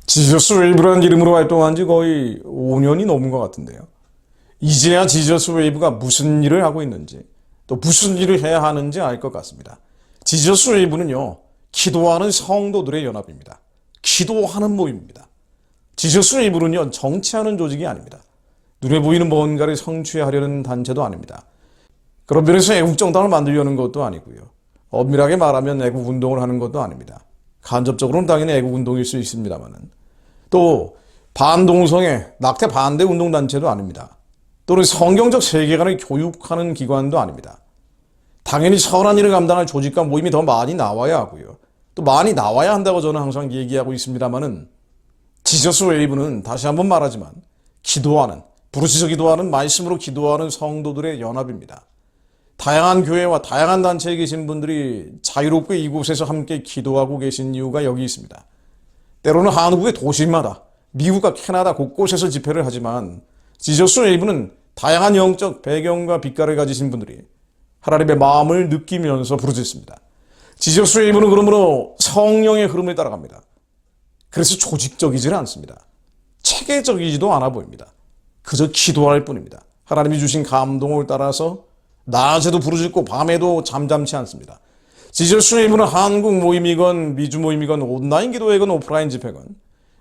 지저스 웨이브라는 이름으로 활동한 지 거의 5년이 넘은 것 같은데요. 이제야 지저스 웨이브가 무슨 일을 하고 있는지, 또 무슨 일을 해야 하는지 알 것 같습니다. 지저스 웨이브는요, 기도하는 성도들의 연합입니다. 기도하는 모임입니다. 지저스 웨이브는요, 정치하는 조직이 아닙니다. 눈에 보이는 뭔가를 성취하려는 단체도 아닙니다. 그런 면에서 애국정당을 만들려는 것도 아니고요. 엄밀하게 말하면 애국운동을 하는 것도 아닙니다. 간접적으로는 당연히 애국운동일 수 있습니다만은. 또 반동성애, 낙태 반대 운동단체도 아닙니다. 또는 성경적 세계관을 교육하는 기관도 아닙니다. 당연히 선한 일을 감당할 조직과 모임이 더 많이 나와야 하고요. 또 많이 나와야 한다고 저는 항상 얘기하고 있습니다만은, 지저스 웨이브는 다시 한번 말하지만 기도하는, 부르짖어 기도하는, 말씀으로 기도하는 성도들의 연합입니다. 다양한 교회와 다양한 단체에 계신 분들이 자유롭게 이곳에서 함께 기도하고 계신 이유가 여기 있습니다. 때로는 한국의 도시마다, 미국과 캐나다 곳곳에서 집회를 하지만 지저스 웨이브는 다양한 영적 배경과 빛깔을 가지신 분들이 하나님의 마음을 느끼면서 부르짖습니다. 지저스 웨이브는 그러므로 성령의 흐름을 따라갑니다. 그래서 조직적이지는 않습니다. 체계적이지도 않아 보입니다. 그저 기도할 뿐입니다. 하나님이 주신 감동을 따라서 낮에도 부르짖고 밤에도 잠잠치 않습니다. 지저스 웨이브는 한국 모임이건 미주 모임이건 온라인 기도회건 오프라인 집회건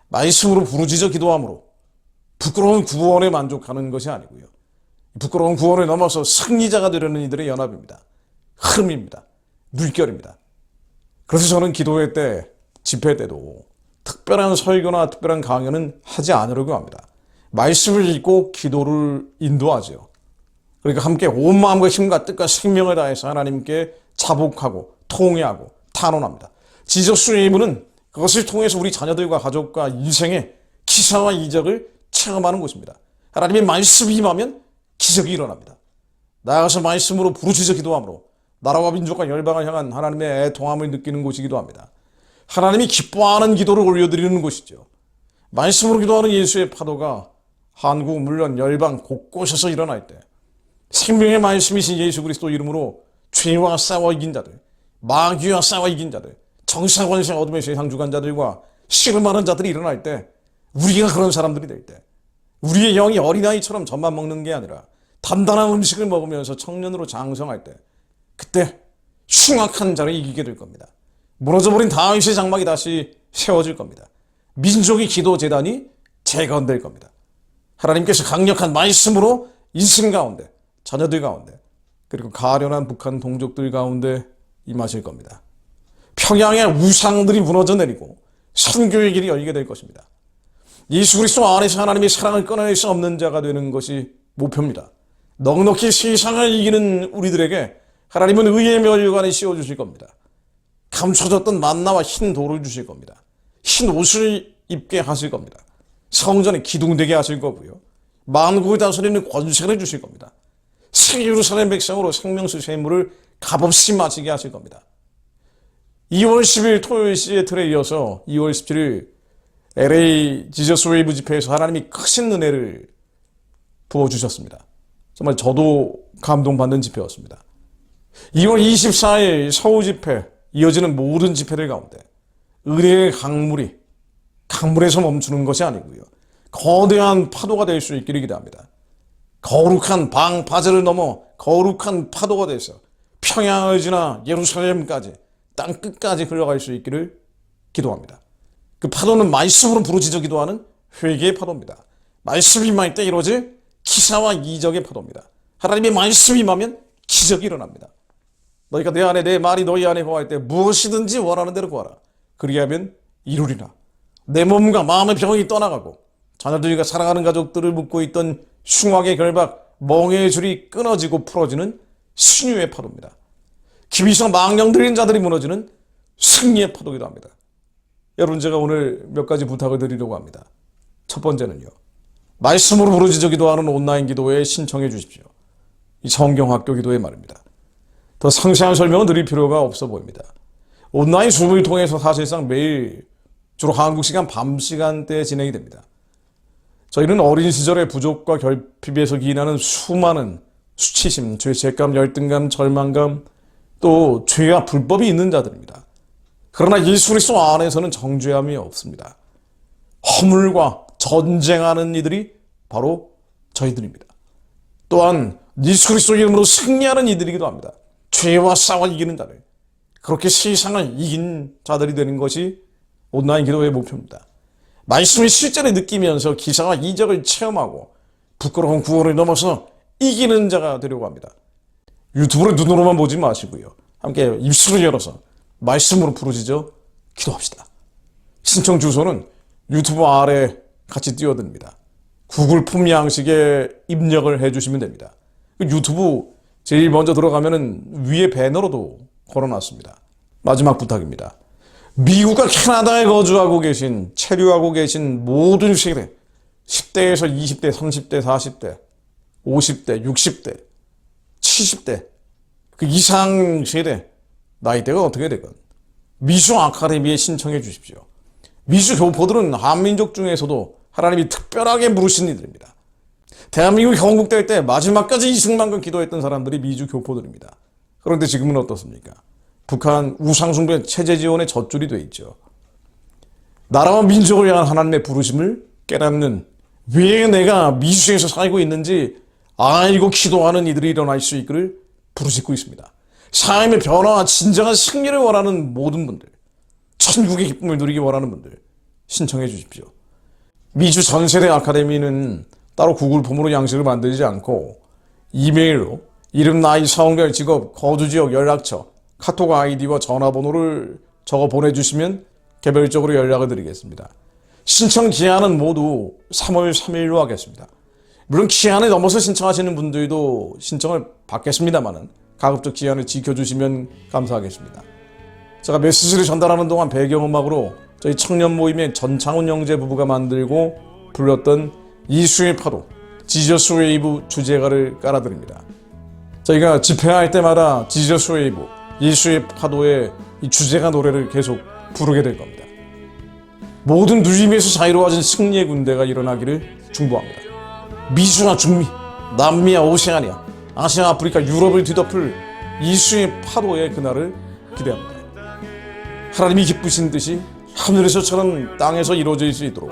말씀으로 부르짖어 기도함으로 부끄러운 구원에 만족하는 것이 아니고요. 부끄러운 구원을 넘어서 승리자가 되려는 이들의 연합입니다. 흐름입니다. 물결입니다. 그래서 저는 기도회 때, 집회 때도 특별한 설교나 특별한 강연은 하지 않으려고 합니다. 말씀을 읽고 기도를 인도하죠. 그러니까 함께 온 마음과 힘과 뜻과 생명을 다해서 하나님께 자복하고 통회하고 탄원합니다. 지저스 웨이브는 그것을 통해서 우리 자녀들과 가족과 인생의 기사와 이적을 체험하는 곳입니다. 하나님의 말씀이 임하면 기적이 일어납니다. 나아가서 말씀으로 부르짖어 기도함으로 나라와 민족과 열방을 향한 하나님의 애통함을 느끼는 곳이기도 합니다. 하나님이 기뻐하는 기도를 올려드리는 곳이죠. 말씀으로 기도하는 예수의 파도가 한국 물론 열방 곳곳에서 일어날 때 생명의 말씀이신 예수 그리스도 이름으로 죄와 싸워 이긴 자들, 마귀와 싸워 이긴 자들, 정사권세 어둠의 세상 주관자들과 씨름하는 자들이 일어날 때, 우리가 그런 사람들이 될 때, 우리의 영이 어린아이처럼 젖만 먹는 게 아니라 단단한 음식을 먹으면서 청년으로 장성할 때, 그때 흉악한 자를 이기게 될 겁니다. 무너져버린 다윗의 장막이 다시 세워질 겁니다. 민족의 기도 재단이 재건될 겁니다. 하나님께서 강력한 말씀으로 인생 가운데, 자녀들 가운데, 그리고 가련한 북한 동족들 가운데 임하실 겁니다. 평양의 우상들이 무너져 내리고 선교의 길이 열리게 될 것입니다. 예수 그리스도 안에서 하나님의 사랑을 끊어낼 수 없는 자가 되는 것이 목표입니다. 넉넉히 세상을 이기는 우리들에게 하나님은 의의 면류관을 씌워주실 겁니다. 감춰졌던 만나와 흰 돌을 주실 겁니다. 흰 옷을 입게 하실 겁니다. 성전에 기둥되게 하실 거고요. 만국을 다스리는 권세를 주실 겁니다. 새 예루살렘 백성으로 생명수 샘물을 값없이 마시게 하실 겁니다. 2월 10일 토요일 시애틀에 이어서 2월 17일 LA 지저스 웨이브 집회에서 하나님이 크신 은혜를 부어주셨습니다. 정말 저도 감동받는 집회였습니다. 2월 24일 서울 집회, 이어지는 모든 집회들 가운데 은혜의 강물에서 멈추는 것이 아니고요. 거대한 파도가 될 수 있기를 기대합니다. 거룩한 방파제를 넘어 거룩한 파도가 돼서 평양을 지나 예루살렘까지 땅끝까지 흘러갈 수 있기를 기도합니다. 그 파도는 말씀으로 부르짖어 기도하는 회개의 파도입니다. 말씀이 임할 때 이루어질 기사와 이적의 파도입니다. 하나님의 말씀이 임하면 기적이 일어납니다. 너희가 내 안에 내 말이 너희 안에 거할 때 무엇이든지 원하는 대로 구하라. 그리하면 이루리라. 내 몸과 마음의 병이 떠나가고 자녀들과 사랑하는 가족들을 묶고 있던 흉악의 결박, 멍해의 줄이 끊어지고 풀어지는 신유의 파도입니다. 기비서 망령 들인 자들이 무너지는 승리의 파도기도 합니다. 여러분, 제가 오늘 몇 가지 부탁을 드리려고 합니다. 첫 번째는요, 말씀으로 부르짖어 기도하는 온라인 기도회에 신청해 주십시오. 이 성경학교 기도회 말입니다. 더 상세한 설명은 드릴 필요가 없어 보입니다. 온라인 줌을 통해서 사실상 매일 주로 한국 시간 밤 시간대에 진행이 됩니다. 저희는 어린 시절의 부족과 결핍에서 기인하는 수많은 수치심, 죄책감, 열등감, 절망감, 또 죄와 불법이 있는 자들입니다. 그러나 예수 그리스도 안에서는 정죄함이 없습니다. 허물과 전쟁하는 이들이 바로 저희들입니다. 또한 예수 그리스도 이름으로 승리하는 이들이기도 합니다. 죄와 싸워 이기는 자들, 그렇게 세상을 이긴 자들이 되는 것이 온라인 기도의 목표입니다. 말씀을 실제로 느끼면서 기사와 이적을 체험하고 부끄러운 구원을 넘어서 이기는 자가 되려고 합니다. 유튜브를 눈으로만 보지 마시고요. 함께 입술을 열어서 말씀으로 부르짖어 기도합시다. 신청 주소는 유튜브 아래 같이 띄워드립니다. 구글 폼 양식에 입력을 해주시면 됩니다. 유튜브 제일 먼저 들어가면은 위에 배너로도 걸어놨습니다. 마지막 부탁입니다. 미국과 캐나다에 거주하고 계신, 체류하고 계신 모든 세대, 10대에서 20대, 30대, 40대, 50대, 60대, 70대, 그 이상 세대, 나이대가 어떻게 되건 미수 아카데미에 신청해 주십시오. 미수 교포들은 한민족 중에서도 하나님이 특별하게 부르신 이들입니다. 대한민국 건국될 때 마지막까지 이승만큼 기도했던 사람들이 미주 교포들입니다. 그런데 지금은 어떻습니까? 북한 우상숭배 체제 지원에 젖줄이 돼 있죠. 나라와 민족을 향한 하나님의 부르심을 깨닫는, 왜 내가 미수에서 살고 있는지 알고 기도하는 이들이 일어날 수 있기를 부르짖고 있습니다. 삶의 변화와 진정한 승리를 원하는 모든 분들, 천국의 기쁨을 누리기 원하는 분들 신청해 주십시오. 미주 전세대 아카데미는 따로 구글 폼으로 양식을 만들지 않고 이메일로 이름, 나이, 성별, 직업, 거주지역, 연락처, 카톡 아이디와 전화번호를 적어 보내주시면 개별적으로 연락을 드리겠습니다. 신청 기한은 모두 3월 3일로 하겠습니다. 물론 기한을 넘어서 신청하시는 분들도 신청을 받겠습니다만 가급적 기한을 지켜주시면 감사하겠습니다. 제가 메시지를 전달하는 동안 배경음악으로 저희 청년 모임의 전창훈 형제 부부가 만들고 불렀던 이수의 파도, 지저스 웨이브 주제가를 깔아드립니다. 저희가 집회할 때마다 지저스 웨이브, 예수의 파도의 이 주제가 노래를 계속 부르게 될 겁니다. 모든 누림에서 자유로워진 승리의 군대가 일어나기를 중보합니다. 미주나 중미, 남미야, 오세아니아, 아시아, 아프리카, 유럽을 뒤덮을 예수의 파도의 그날을 기대합니다. 하나님이 기쁘신 듯이 하늘에서처럼 땅에서 이루어질 수 있도록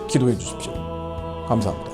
기도해 주십시오. 감사합니다.